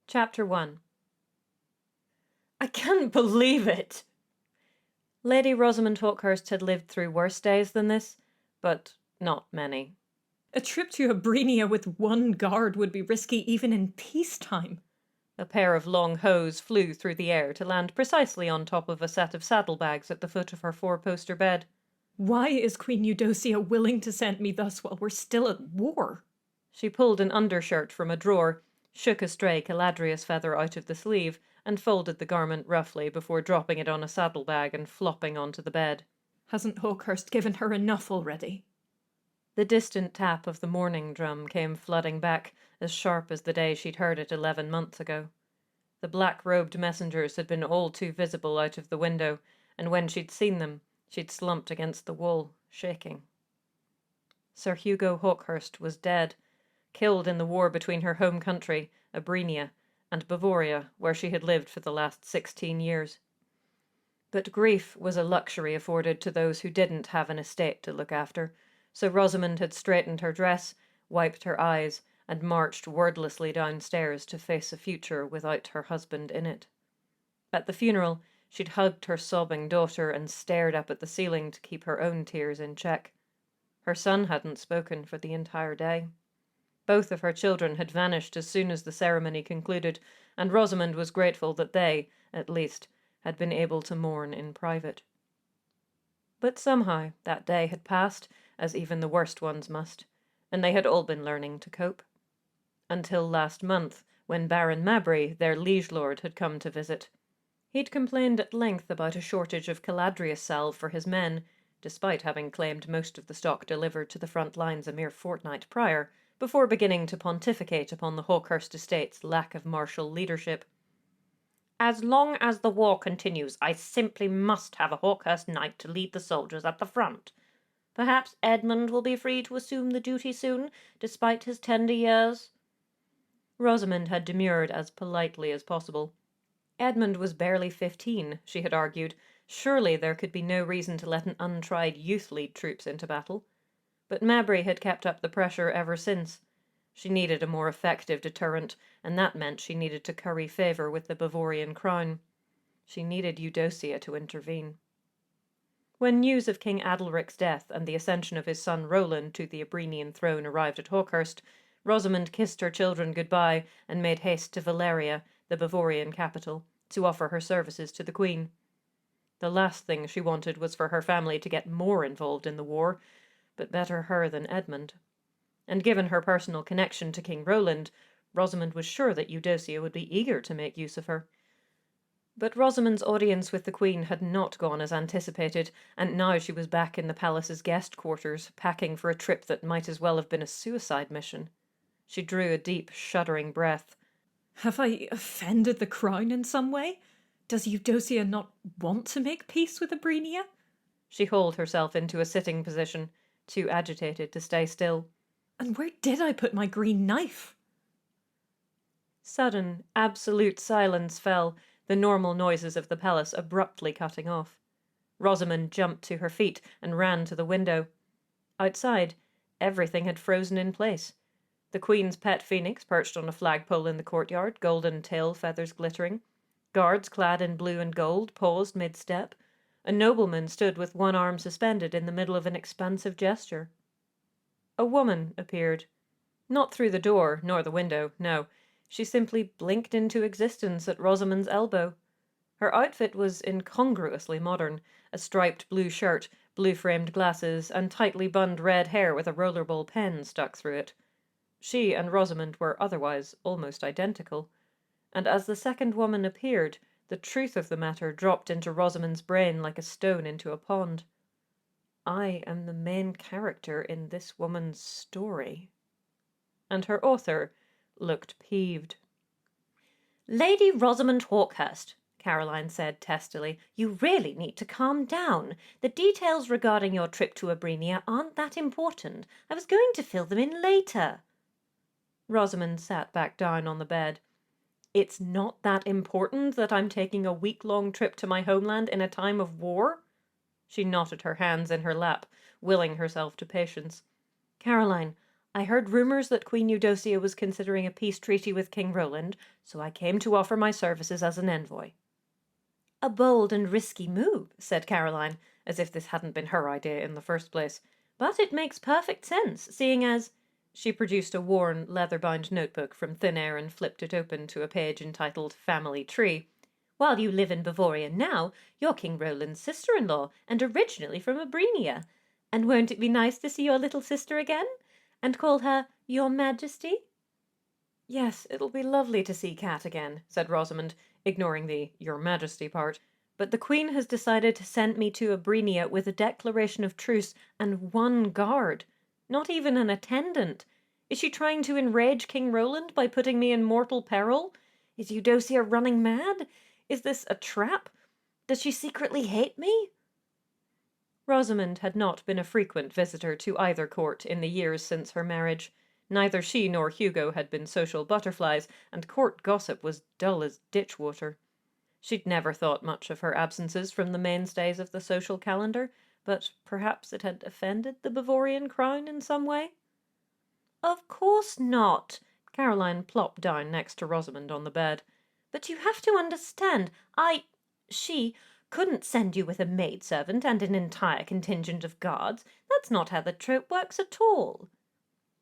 Chapter 1. I can't believe it! Lady Rosamond Hawkhurst had lived through worse days than this, but not many. A trip to Abrinia with one guard would be risky even in peacetime. A pair of long hose flew through the air to land precisely on top of a set of saddlebags at the foot of her four-poster bed. Why is Queen Eudocia willing to send me thus while we're still at war? She pulled an undershirt from a drawer, shook a stray Caladrius feather out of the sleeve, and folded the garment roughly before dropping it on a saddlebag and flopping onto the bed. Hasn't Hawkhurst given her enough already? The distant tap of the mourning drum came flooding back, as sharp as the day she'd heard it 11 months ago. The black-robed messengers had been all too visible out of the window, and when she'd seen them, she'd slumped against the wall, shaking. Sir Hugo Hawkhurst was dead, killed in the war between her home country, Abrinia, and Bavaria, where she had lived for the last 16 years. But grief was a luxury afforded to those who didn't have an estate to look after, so Rosamond had straightened her dress, wiped her eyes, and marched wordlessly downstairs to face a future without her husband in it. At the funeral, she'd hugged her sobbing daughter and stared up at the ceiling to keep her own tears in check. Her son hadn't spoken for the entire day. Both of her children had vanished as soon as the ceremony concluded, and Rosamond was grateful that they, at least, had been able to mourn in private. But somehow that day had passed, as even the worst ones must, and they had all been learning to cope. Until last month, when Baron Mabry, their liege lord, had come to visit. He'd complained at length about a shortage of Caladrius salve for his men, despite having claimed most of the stock delivered to the front lines a mere fortnight prior, before beginning to pontificate upon the Hawkhurst estate's lack of martial leadership. "As long as the war continues, I simply must have a Hawkhurst knight to lead the soldiers at the front. Perhaps Edmund will be free to assume the duty soon, despite his tender years." Rosamond had demurred as politely as possible. Edmund was barely 15, she had argued. Surely there could be no reason to let an untried youth lead troops into battle. But Mabry had kept up the pressure ever since. She needed a more effective deterrent, and that meant she needed to curry favour with the Bavarian crown. She needed Eudocia to intervene. When news of King Adelric's death and the ascension of his son Roland to the Abrenian throne arrived at Hawkhurst, Rosamond kissed her children goodbye and made haste to Valeria, the Bavarian capital, to offer her services to the Queen. The last thing she wanted was for her family to get more involved in the war, but better her than Edmund. And given her personal connection to King Roland, Rosamond was sure that Eudocia would be eager to make use of her. But Rosamond's audience with the Queen had not gone as anticipated, and now she was back in the palace's guest quarters, packing for a trip that might as well have been a suicide mission. She drew a deep, shuddering breath. Have I offended the crown in some way? Does Eudocia not want to make peace with Abrinia? She hauled herself into a sitting position, too agitated to stay still. And where did I put my green knife? Sudden, absolute silence fell, the normal noises of the palace abruptly cutting off. Rosamond jumped to her feet and ran to the window. Outside, everything had frozen in place. The Queen's pet phoenix perched on a flagpole in the courtyard, golden tail feathers glittering. Guards clad in blue and gold paused mid-step. A nobleman stood with one arm suspended in the middle of an expansive gesture. A woman appeared. Not through the door, nor the window, no. She simply blinked into existence at Rosamond's elbow. Her outfit was incongruously modern, a striped blue shirt, blue-framed glasses, and tightly bunned red hair with a rollerball pen stuck through it. She and Rosamond were otherwise almost identical, and as the second woman appeared, the truth of the matter dropped into Rosamond's brain like a stone into a pond. I am the main character in this woman's story. And her author looked peeved. "Lady Rosamond Hawkhurst," Caroline said testily, "you really need to calm down. The details regarding your trip to Abrinia aren't that important. I was going to fill them in later." Rosamond sat back down on the bed. "It's not that important that I'm taking a week-long trip to my homeland in a time of war?" She knotted her hands in her lap, willing herself to patience. "Caroline, I heard rumors that Queen Eudocia was considering a peace treaty with King Roland, so I came to offer my services as an envoy." "A bold and risky move," said Caroline, as if this hadn't been her idea in the first place. "But it makes perfect sense, seeing as—" She produced a worn, leather-bound notebook from thin air and flipped it open to a page entitled Family Tree. "While you live in Bavaria now, you're King Roland's sister-in-law, and originally from Abrinia. And won't it be nice to see your little sister again? And call her Your Majesty?" "Yes, it'll be lovely to see Cat again," said Rosamond, ignoring the Your Majesty part. "But the Queen has decided to send me to Abrinia with a declaration of truce and one guard. Not even an attendant. Is she trying to enrage King Roland by putting me in mortal peril? Is Eudocia running mad? Is this a trap? Does she secretly hate me?" Rosamond had not been a frequent visitor to either court in the years since her marriage. Neither she nor Hugo had been social butterflies, and court gossip was dull as ditch water. She'd never thought much of her absences from the mainstays of the social calendar, but perhaps it had offended the Bavarian crown in some way. "Of course not." Caroline plopped down next to Rosamond on the bed. "But you have to understand, she couldn't send you with a maidservant and an entire contingent of guards. That's not how the trope works at all."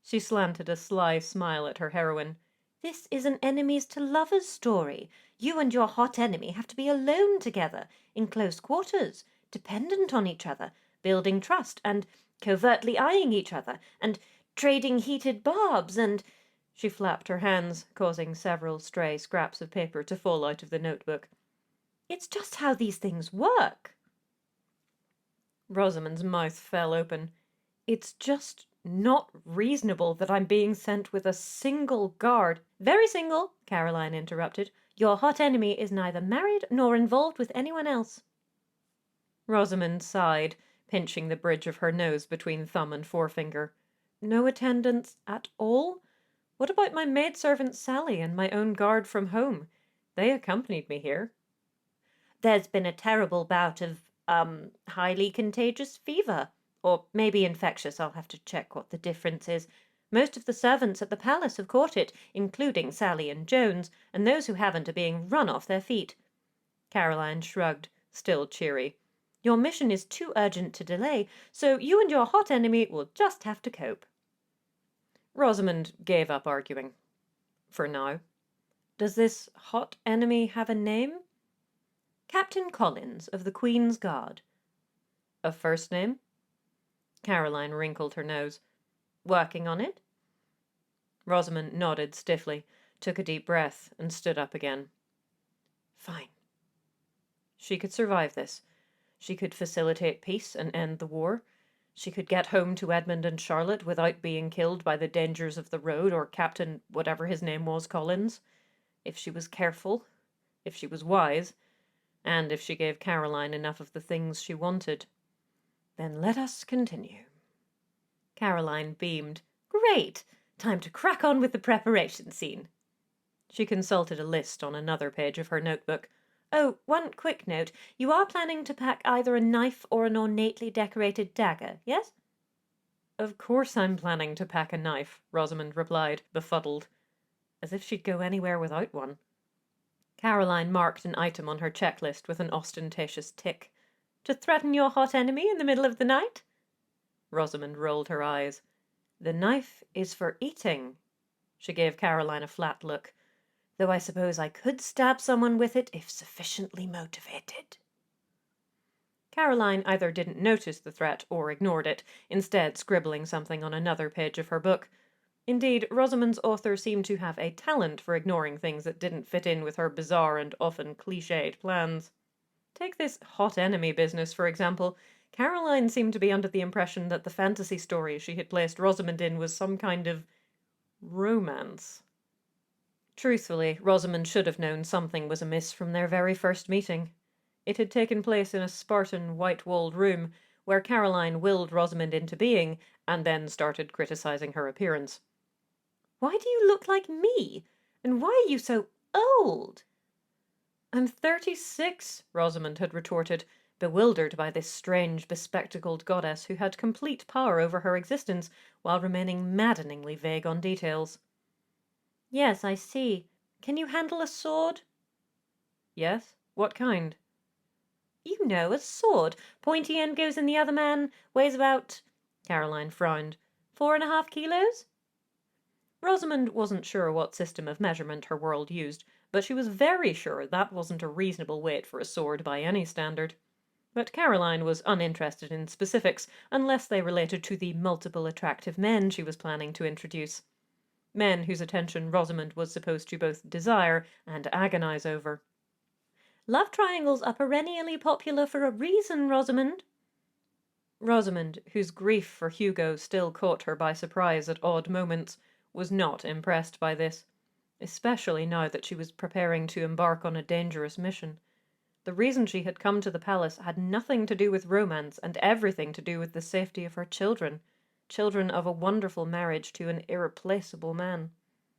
She slanted a sly smile at her heroine. "This is an enemies to lovers story. You and your hot enemy have to be alone together, in close quarters, dependent on each other, building trust, and covertly eyeing each other, and trading heated barbs, and—" She flapped her hands, causing several stray scraps of paper to fall out of the notebook. "It's just how these things work." Rosamond's mouth fell open. "It's just not reasonable that I'm being sent with a single guard—" "Very single," Caroline interrupted. "Your hot enemy is neither married nor involved with anyone else." Rosamond sighed, pinching the bridge of her nose between thumb and forefinger. "No attendants at all? What about my maidservant Sally and my own guard from home? They accompanied me here." "There's been a terrible bout of, highly contagious fever. Or maybe infectious, I'll have to check what the difference is. Most of the servants at the palace have caught it, including Sally and Jones, and those who haven't are being run off their feet." Caroline shrugged, still cheery. "Your mission is too urgent to delay, so you and your hot enemy will just have to cope." Rosamond gave up arguing. For now. "Does this hot enemy have a name?" "Captain Collins of the Queen's Guard." "A first name?" Caroline wrinkled her nose. "Working on it." Rosamond nodded stiffly, took a deep breath, and stood up again. Fine. She could survive this. She could facilitate peace and end the war. She could get home to Edmund and Charlotte without being killed by the dangers of the road or Captain whatever his name was Collins. If she was careful, if she was wise, and if she gave Caroline enough of the things she wanted. Then let us continue. Caroline beamed. "Great! Time to crack on with the preparation scene." She consulted a list on another page of her notebook. "Oh, one quick note. You are planning to pack either a knife or an ornately decorated dagger, yes?" "Of course I'm planning to pack a knife," Rosamond replied, befuddled. As if she'd go anywhere without one. Caroline marked an item on her checklist with an ostentatious tick. "To threaten your hot enemy in the middle of the night?" Rosamond rolled her eyes. "The knife is for eating." She gave Caroline a flat look. "Though I suppose I could stab someone with it if sufficiently motivated." Caroline either didn't notice the threat or ignored it, instead scribbling something on another page of her book. Indeed, Rosamond's author seemed to have a talent for ignoring things that didn't fit in with her bizarre and often cliched plans. Take this hot enemy business, for example. Caroline seemed to be under the impression that the fantasy story she had placed Rosamond in was some kind of romance. Truthfully, Rosamond should have known something was amiss from their very first meeting. It had taken place in a Spartan white-walled room, where Caroline willed Rosamond into being, and then started criticizing her appearance. "Why do you look like me? And why are you so old?" "I'm 36, Rosamond had retorted, bewildered by this strange, bespectacled goddess who had complete power over her existence while remaining maddeningly vague on details. Yes, I see. Can you handle a sword? Yes? What kind? You know, a sword. Pointy end goes in the other man, weighs about... Caroline frowned. 4.5 kilos? Rosamond wasn't sure what system of measurement her world used, but she was very sure that wasn't a reasonable weight for a sword by any standard. But Caroline was uninterested in specifics unless they related to the multiple attractive men she was planning to introduce. Men whose attention Rosamond was supposed to both desire and agonize over. Love triangles are perennially popular for a reason, Rosamond. Rosamond, whose grief for Hugo still caught her by surprise at odd moments, was not impressed by this, especially now that she was preparing to embark on a dangerous mission. The reason she had come to the palace had nothing to do with romance and everything to do with the safety of her children, children of a wonderful marriage to an irreplaceable man.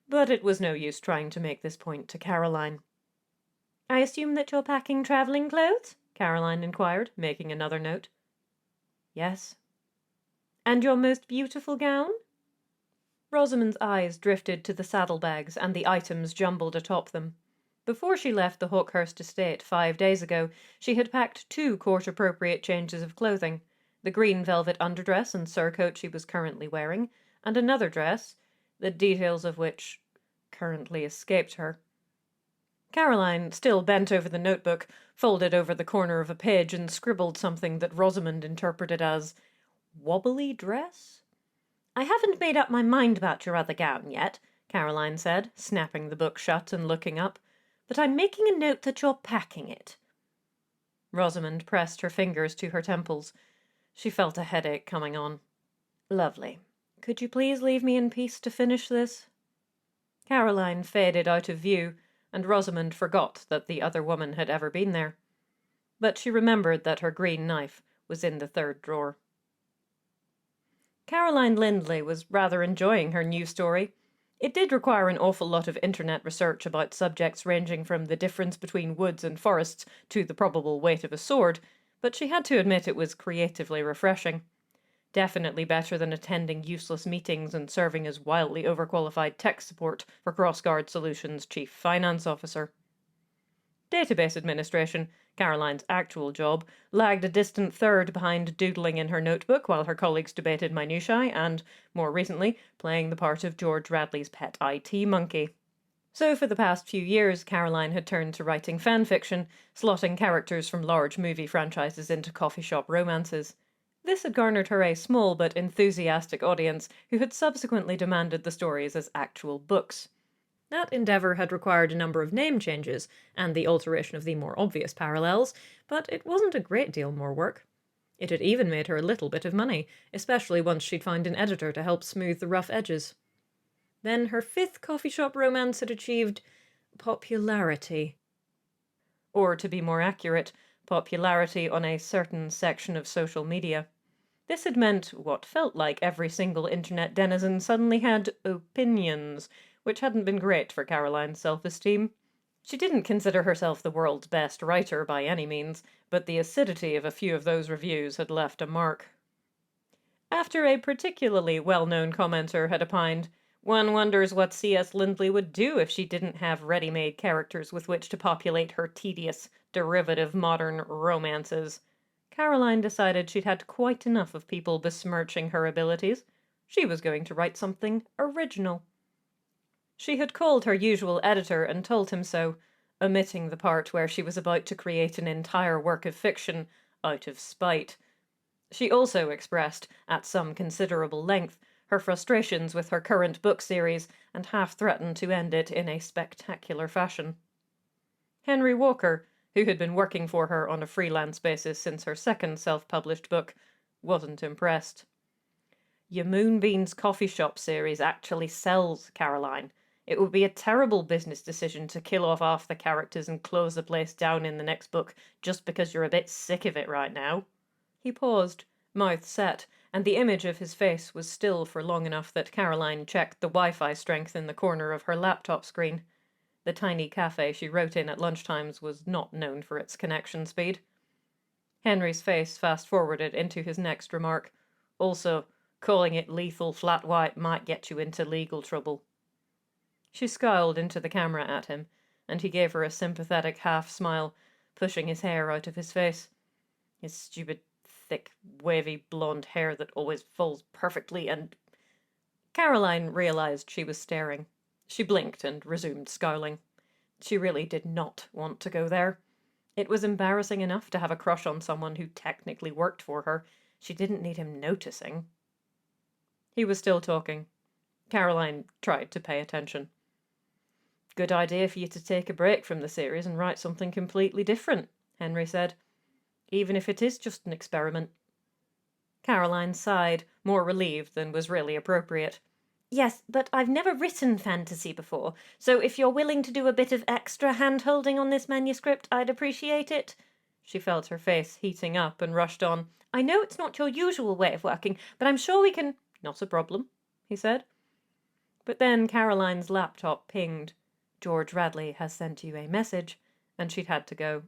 But it was no use trying to make this point to Caroline. I assume that you're packing traveling clothes? Caroline inquired, making another note. Yes. And your most beautiful gown? Rosamond's eyes drifted to the saddlebags and the items jumbled atop them. Before she left the Hawkhurst estate 5 days ago, she had packed 2 court-appropriate changes of clothing, the green velvet underdress and surcoat she was currently wearing, and another dress, the details of which currently escaped her. Caroline still bent over the notebook, folded over the corner of a page and scribbled something that Rosamond interpreted as wobbly dress. I haven't made up my mind about your other gown yet, Caroline said, snapping the book shut and looking up, but I'm making a note that you're packing it. Rosamond pressed her fingers to her temples. She felt a headache coming on. Lovely. Could you please leave me in peace to finish this? Caroline faded out of view, and Rosamond forgot that the other woman had ever been there. But she remembered that her green knife was in the 3rd drawer. Caroline Lindley was rather enjoying her new story. It did require an awful lot of internet research about subjects ranging from the difference between woods and forests to the probable weight of a sword, but she had to admit it was creatively refreshing. Definitely better than attending useless meetings and serving as wildly overqualified tech support for CrossGuard Solutions' chief finance officer. Database administration, Caroline's actual job, lagged a distant third behind doodling in her notebook while her colleagues debated minutiae and, more recently, playing the part of George Radley's pet IT monkey. So for the past few years, Caroline had turned to writing fan fiction, slotting characters from large movie franchises into coffee shop romances. This had garnered her a small but enthusiastic audience who had subsequently demanded the stories as actual books. That endeavour had required a number of name changes and the alteration of the more obvious parallels, but it wasn't a great deal more work. It had even made her a little bit of money, especially once she'd found an editor to help smooth the rough edges. Then her 5th coffee shop romance had achieved popularity. Or, to be more accurate, popularity on a certain section of social media. This had meant what felt like every single internet denizen suddenly had opinions, which hadn't been great for Caroline's self-esteem. She didn't consider herself the world's best writer by any means, but the acidity of a few of those reviews had left a mark. After a particularly well-known commenter had opined, "One wonders what C.S. Lindley would do if she didn't have ready-made characters with which to populate her tedious, derivative modern romances," Caroline decided she'd had quite enough of people besmirching her abilities. She was going to write something original. She had called her usual editor and told him so, omitting the part where she was about to create an entire work of fiction out of spite. She also expressed, at some considerable length, her frustrations with her current book series and half-threatened to end it in a spectacular fashion. Henry Walker, who had been working for her on a freelance basis since her 2nd self-published book, wasn't impressed. "Your Moonbeams coffee shop series actually sells, Caroline. It would be a terrible business decision to kill off half the characters and close the place down in the next book just because you're a bit sick of it right now." He paused, mouth set, and the image of his face was still for long enough that Caroline checked the Wi-Fi strength in the corner of her laptop screen. The tiny cafe she wrote in at lunchtimes was not known for its connection speed. Henry's face fast-forwarded into his next remark. Also, calling it lethal flat white might get you into legal trouble. She scowled into the camera at him, and he gave her a sympathetic half-smile, pushing his hair out of his face. His stupid, thick, wavy blonde hair that always falls perfectly and... Caroline realized she was staring. She blinked and resumed scowling. She really did not want to go there. It was embarrassing enough to have a crush on someone who technically worked for her. She didn't need him noticing. He was still talking. Caroline tried to pay attention. Good idea for you to take a break from the series and write something completely different, Henry said. Even if it is just an experiment. Caroline sighed, more relieved than was really appropriate. Yes, but I've never written fantasy before, so if you're willing to do a bit of extra hand-holding on this manuscript, I'd appreciate it. She felt her face heating up and rushed on. I know it's not your usual way of working, but I'm sure we can... Not a problem, he said. But then Caroline's laptop pinged. George Radley has sent you a message, and she'd had to go.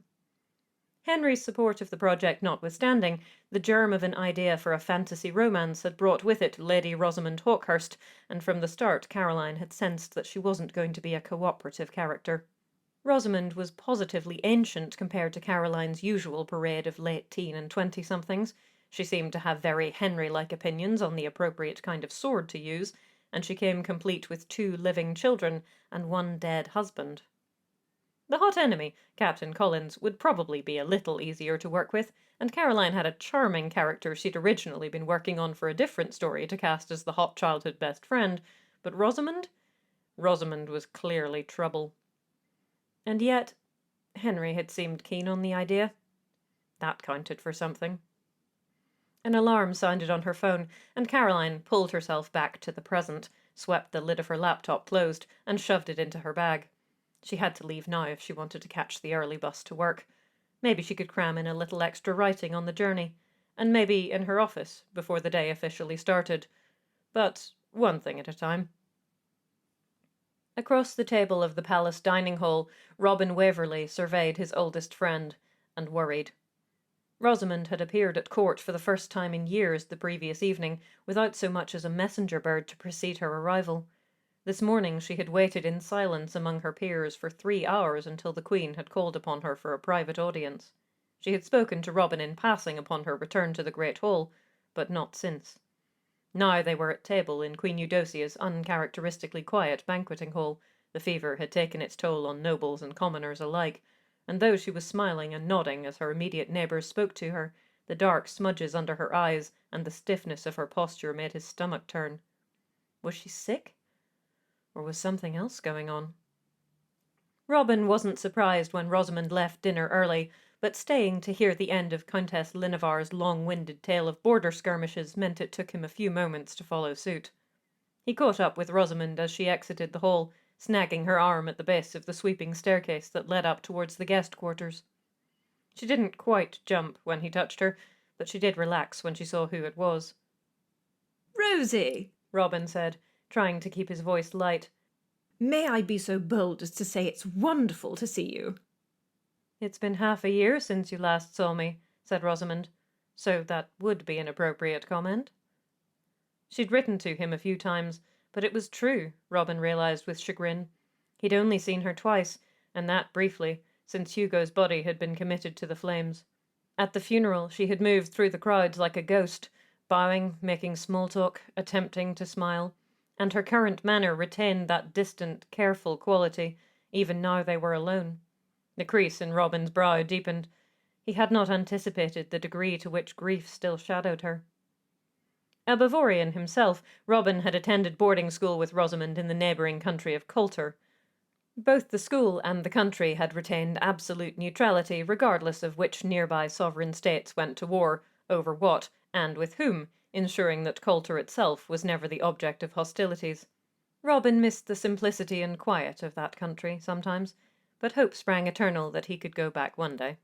Henry's support of the project notwithstanding, the germ of an idea for a fantasy romance had brought with it Lady Rosamond Hawkhurst, and from the start Caroline had sensed that she wasn't going to be a cooperative character. Rosamond was positively ancient compared to Caroline's usual parade of late teen and 20-somethings. She seemed to have very Henry-like opinions on the appropriate kind of sword to use, and she came complete with 2 living children and 1 dead husband. The hot enemy, Captain Collins, would probably be a little easier to work with, and Caroline had a charming character she'd originally been working on for a different story to cast as the hot childhood best friend, but Rosamond? Rosamond was clearly trouble. And yet, Henry had seemed keen on the idea. That counted for something. An alarm sounded on her phone, and Caroline pulled herself back to the present, swept the lid of her laptop closed, and shoved it into her bag. She had to leave now if she wanted to catch the early bus to work. Maybe she could cram in a little extra writing on the journey, and maybe in her office before the day officially started. But one thing at a time. Across the table of the palace dining hall, Robin Waverley surveyed his oldest friend, and worried. Rosamond had appeared at court for the first time in years the previous evening, without so much as a messenger bird to precede her arrival. This morning she had waited in silence among her peers for 3 hours until the Queen had called upon her for a private audience. She had spoken to Robin in passing upon her return to the Great Hall, but not since. Now they were at table in Queen Eudocia's uncharacteristically quiet banqueting hall. The fever had taken its toll on nobles and commoners alike, and though she was smiling and nodding as her immediate neighbours spoke to her, the dark smudges under her eyes and the stiffness of her posture made his stomach turn. Was she sick? Or was something else going on? Robin wasn't surprised when Rosamond left dinner early, but staying to hear the end of Countess Linavar's long-winded tale of border skirmishes meant it took him a few moments to follow suit. He caught up with Rosamond as she exited the hall, snagging her arm at the base of the sweeping staircase that led up towards the guest quarters. She didn't quite jump when he touched her, but she did relax when she saw who it was. Rosie, Robin said, trying to keep his voice light. May I be so bold as to say it's wonderful to see you? It's been half a year since you last saw me, said Rosamond, so that would be an appropriate comment. She'd written to him a few times, but it was true, Robin realized with chagrin. He'd only seen her twice, and that briefly, since Hugo's body had been committed to the flames. At the funeral she had moved through the crowds like a ghost, bowing, making small talk, attempting to smile, and her current manner retained that distant, careful quality, even now they were alone. The crease in Robin's brow deepened. He had not anticipated the degree to which grief still shadowed her. A Bavarian himself, Robin had attended boarding school with Rosamond in the neighbouring country of Coulter. Both the school and the country had retained absolute neutrality regardless of which nearby sovereign states went to war, over what, and with whom, ensuring that Coulter itself was never the object of hostilities. Robin missed the simplicity and quiet of that country sometimes, but hope sprang eternal that he could go back one day.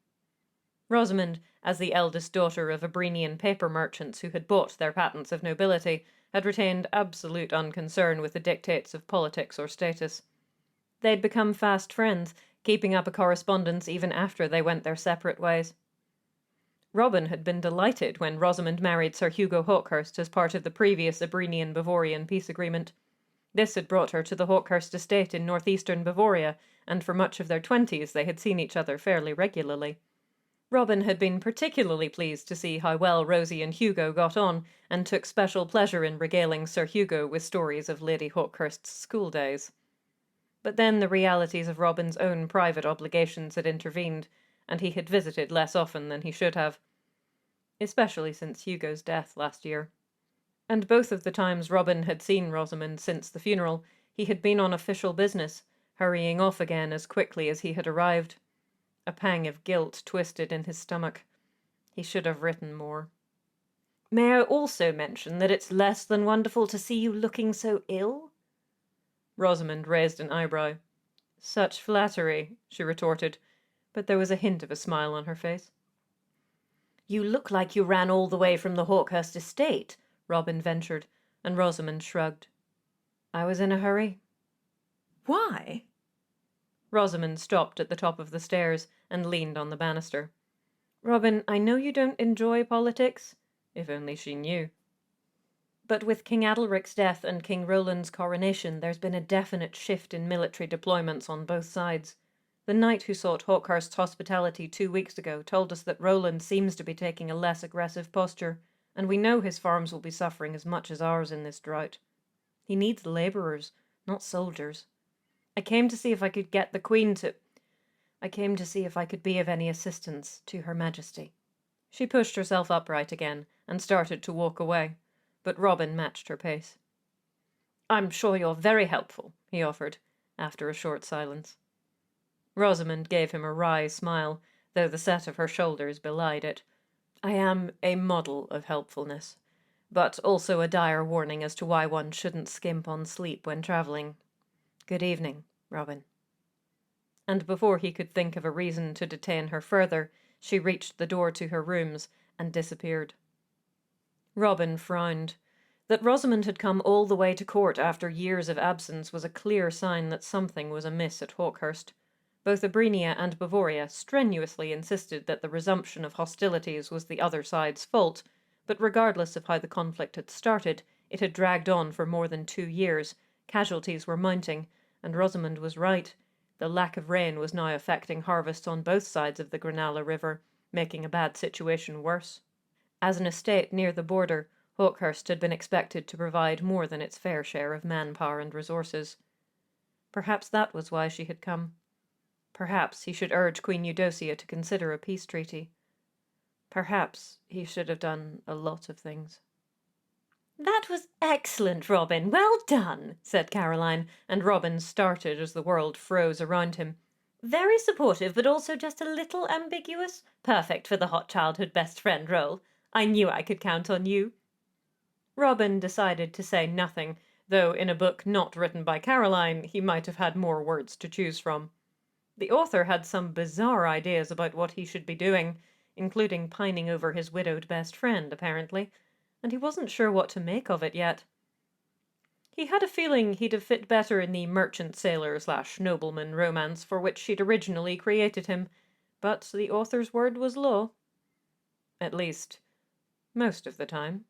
Rosamond, as the eldest daughter of Abrenian paper merchants who had bought their patents of nobility, had retained absolute unconcern with the dictates of politics or status. They'd become fast friends, keeping up a correspondence even after they went their separate ways. Robin had been delighted when Rosamond married Sir Hugo Hawkhurst as part of the previous Abrenian-Bavorian peace agreement. This had brought her to the Hawkhurst estate in northeastern Bavaria, and for much of their 20s they had seen each other fairly regularly. Robin had been particularly pleased to see how well Rosie and Hugo got on, and took special pleasure in regaling Sir Hugo with stories of Lady Hawkhurst's school days. But then the realities of Robin's own private obligations had intervened, and he had visited less often than he should have, especially since Hugo's death last year. And both of the times Robin had seen Rosamond since the funeral, he had been on official business, hurrying off again as quickly as he had arrived. A pang of guilt twisted in his stomach. He should have written more. "May I also mention that it's less than wonderful to see you looking so ill?" Rosamond raised an eyebrow. "Such flattery," she retorted, but there was a hint of a smile on her face. "You look like you ran all the way from the Hawkhurst estate," Robin ventured, and Rosamond shrugged. "I was in a hurry." Why? Rosamond stopped at the top of the stairs and leaned on the banister. "Robin, I know you don't enjoy politics." If only she knew. "But with King Adelric's death and King Roland's coronation, there's been a definite shift in military deployments on both sides. The knight who sought Hawkhurst's hospitality 2 weeks ago told us that Roland seems to be taking a less aggressive posture, and we know his farms will be suffering as much as ours in this drought. He needs labourers, not soldiers. I came to see if I could get the Queen to... I came to see if I could be of any assistance to Her Majesty." She pushed herself upright again and started to walk away, but Robin matched her pace. "I'm sure you're very helpful," he offered, after a short silence. Rosamond gave him a wry smile, though the set of her shoulders belied it. "I am a model of helpfulness, but also a dire warning as to why one shouldn't skimp on sleep when travelling. Good evening, Robin." And before he could think of a reason to detain her further, she reached the door to her rooms and disappeared. Robin frowned. That Rosamond had come all the way to court after years of absence was a clear sign that something was amiss at Hawkhurst. Both Abrenia and Bavaria strenuously insisted that the resumption of hostilities was the other side's fault, but regardless of how the conflict had started, it had dragged on for more than 2 years, casualties were mounting, and Rosamond was right. The lack of rain was now affecting harvests on both sides of the Granalla River, making a bad situation worse. As an estate near the border, Hawkhurst had been expected to provide more than its fair share of manpower and resources. Perhaps that was why she had come. Perhaps he should urge Queen Eudocia to consider a peace treaty. Perhaps he should have done a lot of things. "That was excellent, Robin. Well done," said Caroline, and Robin started as the world froze around him. "Very supportive, but also just a little ambiguous. Perfect for the hot childhood best friend role. I knew I could count on you." Robin decided to say nothing, though in a book not written by Caroline he might have had more words to choose from. The author had some bizarre ideas about what he should be doing, including pining over his widowed best friend, apparently, and he wasn't sure what to make of it yet. He had a feeling he'd have fit better in the merchant-sailor/nobleman romance for which she'd originally created him, but the author's word was law. At least, most of the time.